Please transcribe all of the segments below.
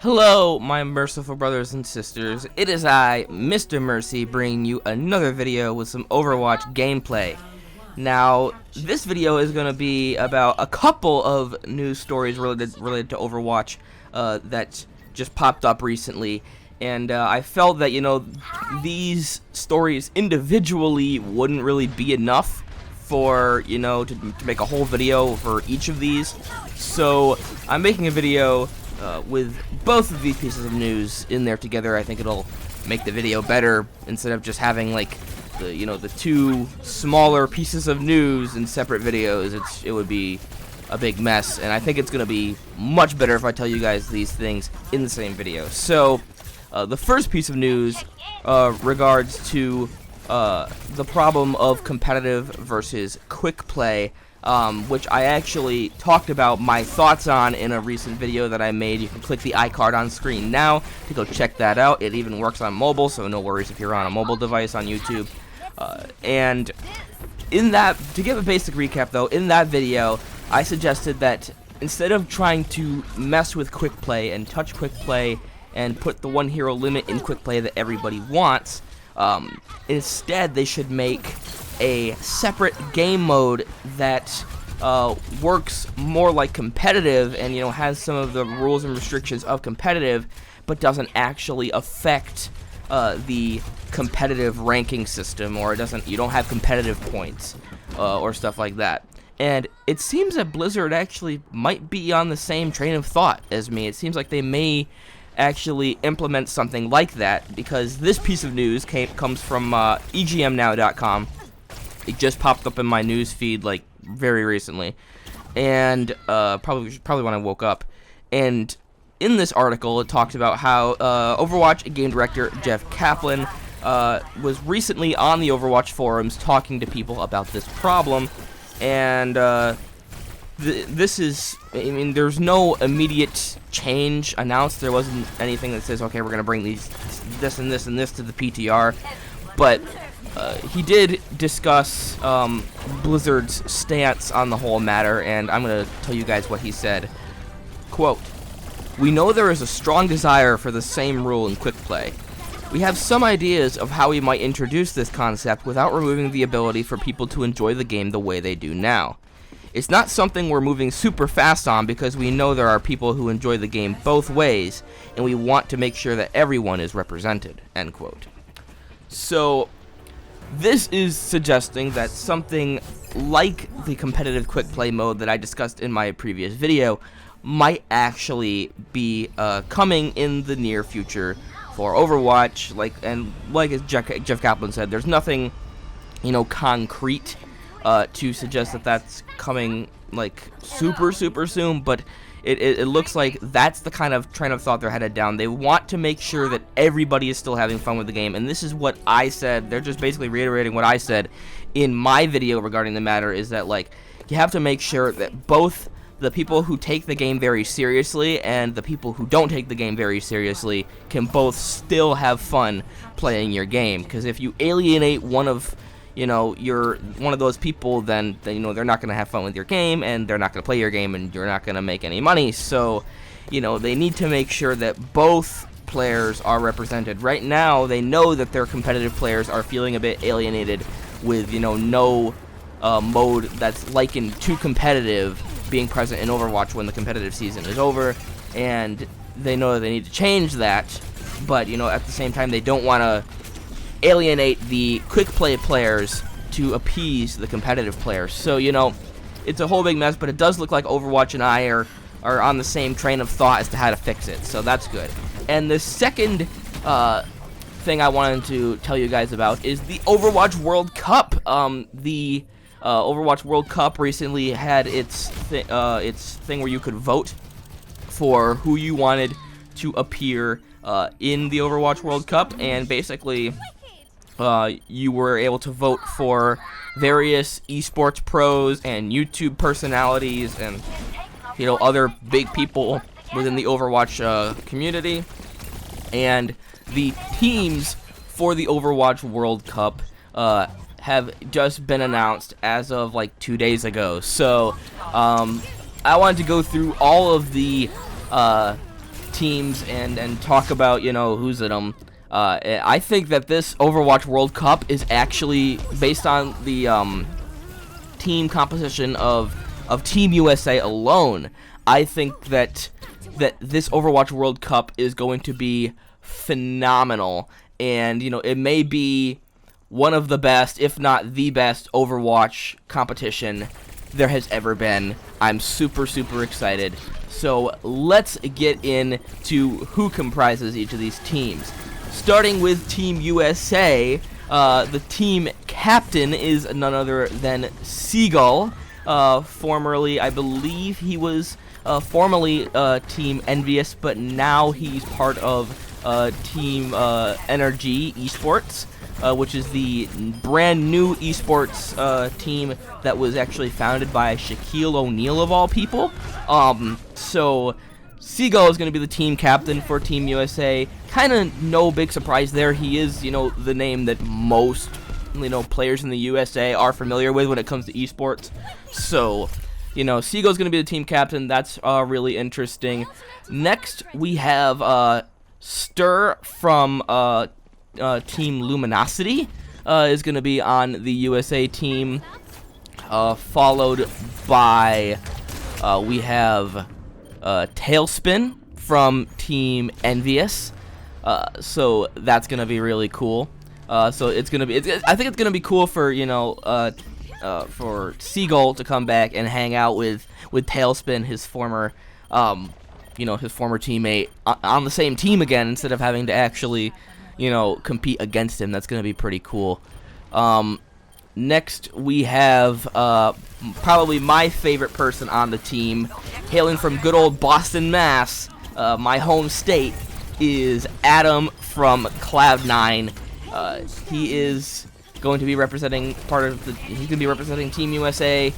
Hello, my merciful brothers and sisters. It is I, MisterMercy, bringing you another video with some Overwatch gameplay. Now, this video is going to be about a couple of news stories related to Overwatch that just popped up recently. And I felt that, these stories individually wouldn't really be enough for, to make a whole video for each of these. So, I'm making a video with both of these pieces of news in there together. I think it'll make the video better instead of just having like the two smaller pieces of news in separate videos. It would be a big mess, and I think it's gonna be much better if I tell you guys these things in the same video. So the first piece of news regards to the problem of competitive versus quick play, which I actually talked about my thoughts on in a recent video that I made. You can click the iCard on screen now to go check that out. It even works on mobile, so no worries if you're on a mobile device on YouTube. And in that, to give a basic recap though, in that video, I suggested that instead of trying to mess with quick play and touch quick play and put the one hero limit in quick play that everybody wants, instead they should make a separate game mode that works more like competitive and has some of the rules and restrictions of competitive, but doesn't actually affect the competitive ranking system, or you don't have competitive points or stuff like that. And it seems that Blizzard actually might be on the same train of thought as me. It seems like they may actually implement something like that, because this piece of news comes from EGMnow.com. It just popped up in my news feed like very recently, and probably when I woke up. And in this article, it talked about how Overwatch game director Jeff Kaplan was recently on the Overwatch forums talking to people about this problem. And this is, there's no immediate change announced. There wasn't anything that says, okay, we're gonna bring this and this and this to the PTR, but he did discuss Blizzard's stance on the whole matter, and I'm going to tell you guys what he said. Quote, "We know there is a strong desire for the same rule in quick play. We have some ideas of how we might introduce this concept without removing the ability for people to enjoy the game the way they do now. It's not something we're moving super fast on because we know there are people who enjoy the game both ways, and we want to make sure that everyone is represented." End quote. So this is suggesting that something like the competitive quick play mode that I discussed in my previous video might actually be coming in the near future for Overwatch. Like Jeff Kaplan said, there's nothing concrete to suggest that that's coming like super soon, but it looks like that's the kind of train of thought they're headed down. They want to make sure that everybody is still having fun with the game, and this is what I said. They're just basically reiterating what I said in my video regarding the matter, is that like you have to make sure that both the people who take the game very seriously and the people who don't take the game very seriously can both still have fun playing your game. Because if you alienate one of you're one of those people, then they're not going to have fun with your game, and they're not going to play your game, and you're not going to make any money. So, they need to make sure that both players are represented. Right now, they know that their competitive players are feeling a bit alienated with, no mode that's likened to competitive being present in Overwatch when the competitive season is over, and they know that they need to change that, but, at the same time, they don't want to alienate the quick play players to appease the competitive players. So it's a whole big mess, but it does look like Overwatch and I are on the same train of thought as to how to fix it, so that's good. And the second thing I wanted to tell you guys about is the Overwatch World Cup. The Overwatch World Cup recently had its thing where you could vote for who you wanted to appear in the Overwatch World Cup, and basically you were able to vote for various esports pros and YouTube personalities and other big people within the Overwatch community. And the teams for the Overwatch World Cup have just been announced as of like 2 days ago. So I wanted to go through all of the teams and talk about, you know, who's in them. I think that this Overwatch World Cup is actually based on the team composition of Team USA alone. I think that this Overwatch World Cup is going to be phenomenal, and you know, it may be one of the best, if not the best, Overwatch competition there has ever been. I'm super excited. So let's get into who comprises each of these teams. Starting with Team USA, the team captain is none other than Seagull. Formerly, I believe he was formerly Team Envious, but now he's part of Team Energy Esports, which is the brand new esports team that was actually founded by Shaquille O'Neal of all people. So Seagull is going to be the team captain for Team USA. Kind of no big surprise there. He is, you know, the name that most, you know, players in the USA are familiar with when it comes to esports. So, you know, Seagull's going to be the team captain. That's really interesting. Next, we have Stir from Team Luminosity is going to be on the USA team, followed by we have Tailspin from Team Envious. So that's going to be really cool. So it's going to be, I think it's going to be cool for, you know, for Seagull to come back and hang out with Tailspin, his former, you know, his former teammate, on the same team again, instead of having to actually, you know, compete against him. That's going to be pretty cool. Next, we have probably my favorite person on the team, hailing from good old Boston, Mass, my home state, is Adam from Cloud9. He is going to be representing he's going to be representing Team USA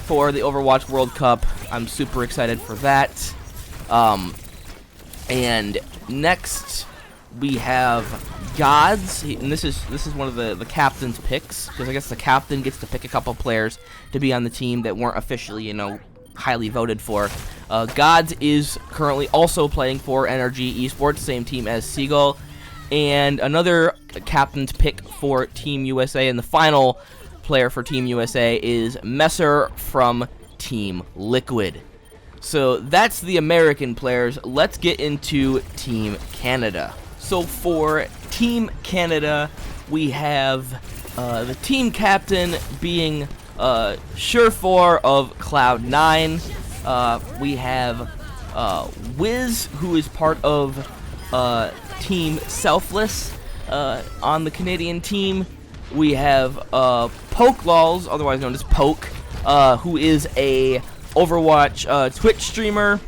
for the Overwatch World Cup. I'm super excited for that. And next we have Gods, and this is one of the captain's picks, because I guess the captain gets to pick a couple players to be on the team that weren't officially, you know, highly voted for. Gods is currently also playing for Energy Esports, same team as Seagull. And another captain's pick for Team USA, and the final player for Team USA is Messer from Team Liquid. So that's the American players. Let's get into Team Canada. So for Team Canada, we have the team captain being Surefour of Cloud9. We have Wiz, who is part of Team Selfless on the Canadian team. We have Pokelawls, otherwise known as Poke, who is a Overwatch Twitch streamer.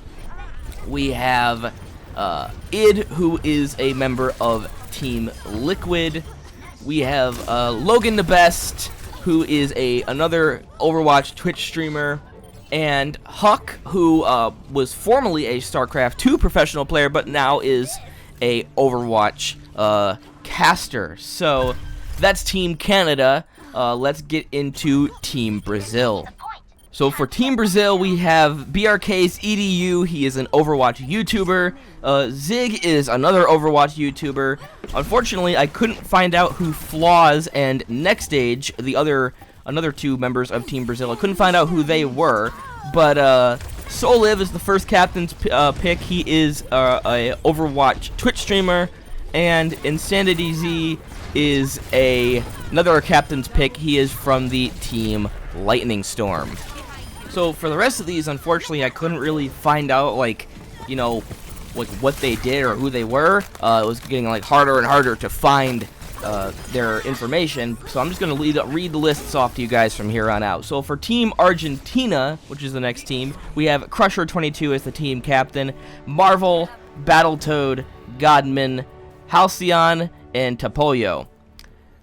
We have Id, who is a member of Team Liquid. We have Logan the Best, who is another Overwatch Twitch streamer. And Huck, who was formerly a StarCraft 2 professional player, but now is a Overwatch caster. So that's Team Canada. Let's get into Team Brazil. So for Team Brazil, we have BRK's EDU. He is an Overwatch YouTuber. Zig is another Overwatch YouTuber. Unfortunately, I couldn't find out who Flaws and Nextstage, another two members of Team Brazil, I couldn't find out who they were. But Soliv is the first captain's pick. He is a Overwatch Twitch streamer. And Insanity Z is another captain's pick. He is from the Team Lightning Storm. So for the rest of these, unfortunately, I couldn't really find out, like, you know, like what they did or who they were. It was getting like harder and harder to find their information. So I'm just gonna read the lists off to you guys from here on out. So for Team Argentina, which is the next team, we have Crusher22 as the team captain, Marvel, Battletoad, Godman, Halcyon, and Tapoyo.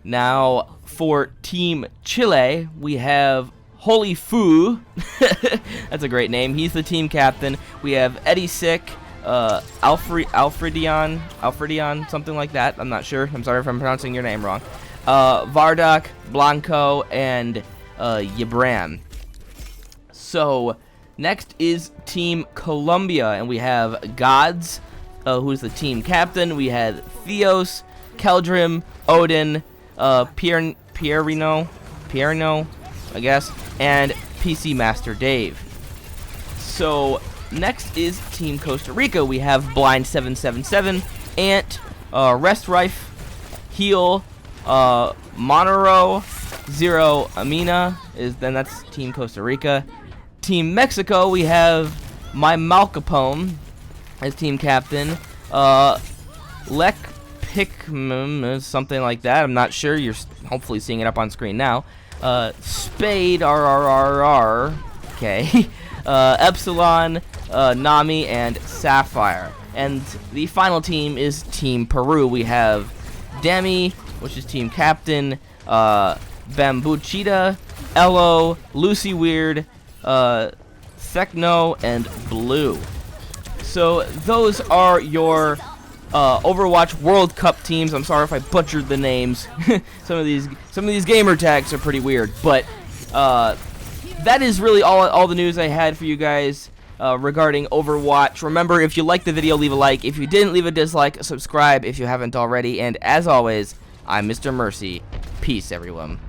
Now for Team Chile, we have Holy Foo. That's a great name. He's the team captain. We have Eddie Sick, Alfredion, something like that. I'm not sure. I'm sorry if I'm pronouncing your name wrong. Vardak, Blanco, and Yabram. So next is Team Colombia, and we have Gods, who's the team captain. We had Theos, Keldrim, Odin, Pierino, I guess, and PC Master Dave. So next is Team Costa Rica. We have Blind 777, Ant, Rest Rife, Heal, Monero, Zero, Amina that's Team Costa Rica. Team Mexico, we have my Malcapone as team captain. Lek Pick something like that. I'm not sure. You're hopefully seeing it up on screen now. Spade RRRR. Okay. Epsilon, Nami, and Sapphire. And the final team is Team Peru. We have Demi, which is team captain, Bambuchita, Elo, Lucy Weird, Thekno, and Blue. So those are your Overwatch World Cup teams. I'm sorry if I butchered the names. Some of these gamer tags are pretty weird, but that is really all the news I had for you guys regarding Overwatch. Remember, if you liked the video, leave a like. If you didn't, leave a dislike. Subscribe if you haven't already. And as always, I'm MisterMercy. Peace, everyone.